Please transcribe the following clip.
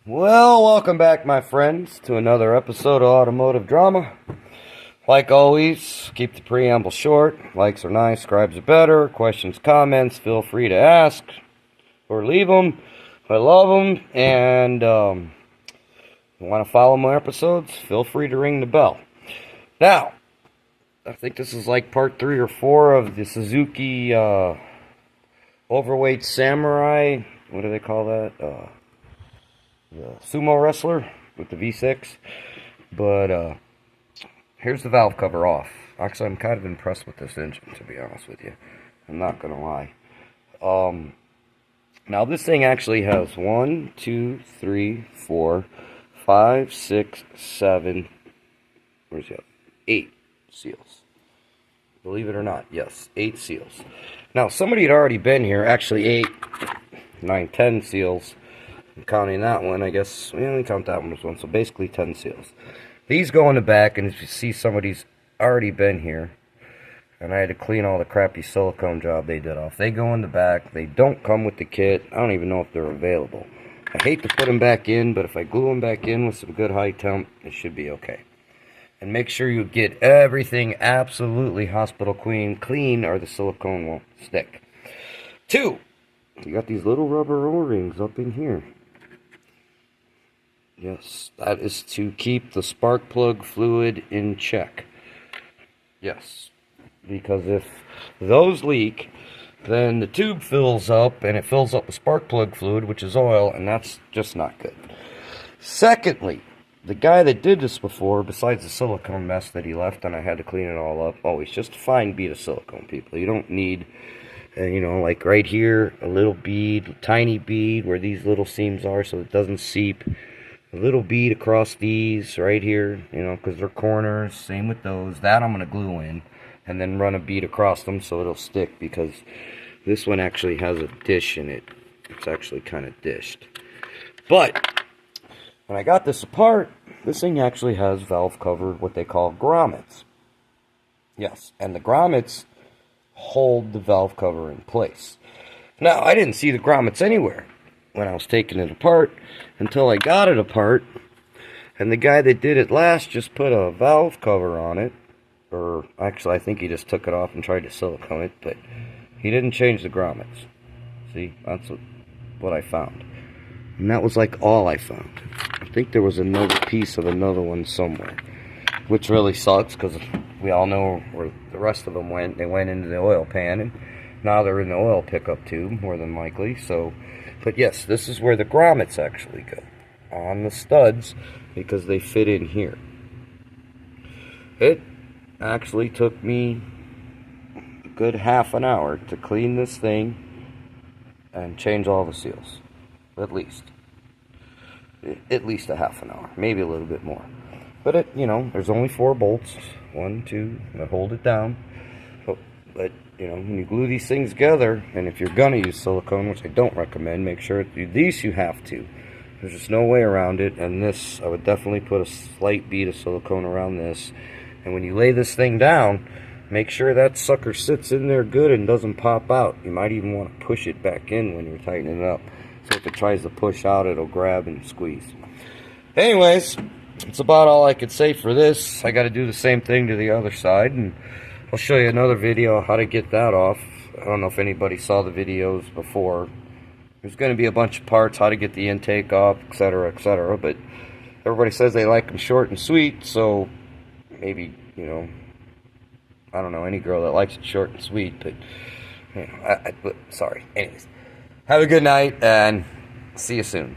Well, welcome back, my friends, to another episode of Automotive Drama. Like always, keep the preamble short. Likes are nice, scribes are better. Questions, comments, feel free to ask or leave them. I love them, and you want to follow my episodes, feel free to ring the bell. Now, I think this is like part 3 or 4 of the Suzuki overweight samurai. What do they call that? The sumo wrestler with the V6. But here's the valve cover off. Actually, I'm kind of impressed with this engine, to be honest with you. I'm not gonna lie. Now this thing actually has 1, 2, 3, 4, 5, 6, 7. Where's the other? 8 seals. Believe it or not, yes, 8 seals. Now somebody had already been here. Actually, 8, 9, 10 seals. I'm counting that one, I guess. We only count that one as one, so basically 10 seals. These go in the back, and if you see somebody's already been here, and I had to clean all the crappy silicone job they did off. They go in the back. They don't come with the kit. I don't even know if they're available. I hate to put them back in, but if I glue them back in with some good high temp, it should be okay. And make sure you get everything absolutely hospital clean, or the silicone won't stick. 2, you got these little rubber O-rings up in here. Yes, that is to keep the spark plug fluid in check. Yes, because if those leak, then the tube fills up, and it fills up with spark plug fluid, which is oil, and that's just not good. Secondly, the guy that did this before, besides the silicone mess that he left, and I had to clean it all up, it's just a fine bead of silicone, people. You don't need, like right here, a little bead, tiny bead, where these little seams are so it doesn't seep. A little bead across these right here, because they're corners. Same with those. That I'm going to glue in, and then run a bead across them so it'll stick, because this one actually has a dish in it. It's actually kind of dished. But when I got this apart, this thing actually has valve cover, what they call grommets. Yes, and the grommets hold the valve cover in place. Now, I didn't see the grommets anywhere when I was taking it apart until I got it apart, and the guy that did it last just put a valve cover on it, or actually I think he just took it off and tried to silicone it, but he didn't change the grommets. See, that's what I found, and that was like all I found. I think there was another piece of another one somewhere, which really sucks, because we all know where the rest of them went. They went into the oil pan, and now they're in the oil pickup tube, more than likely. So, but yes, this is where the grommets actually go, on the studs, because they fit in here. It actually took me a good half an hour to clean this thing and change all the seals. At least a half an hour, maybe a little bit more. But there's only 4 bolts, 1, 2, that hold it down. But when you glue these things together, and if you're gonna use silicone, which I don't recommend, make sure these you have to. There's just no way around it. And this, I would definitely put a slight bead of silicone around this. And when you lay this thing down, make sure that sucker sits in there good and doesn't pop out. You might even want to push it back in when you're tightening it up, so if it tries to push out, it'll grab and squeeze. Anyways, that's about all I could say for this. I got to do the same thing to the other side, and I'll show you another video how to get that off. I don't know if anybody saw the videos before. There's going to be a bunch of parts, how to get the intake off, etc., etc. But everybody says they like them short and sweet, so maybe, I don't know any girl that likes it short and sweet, but, sorry. Anyways, have a good night, and see you soon.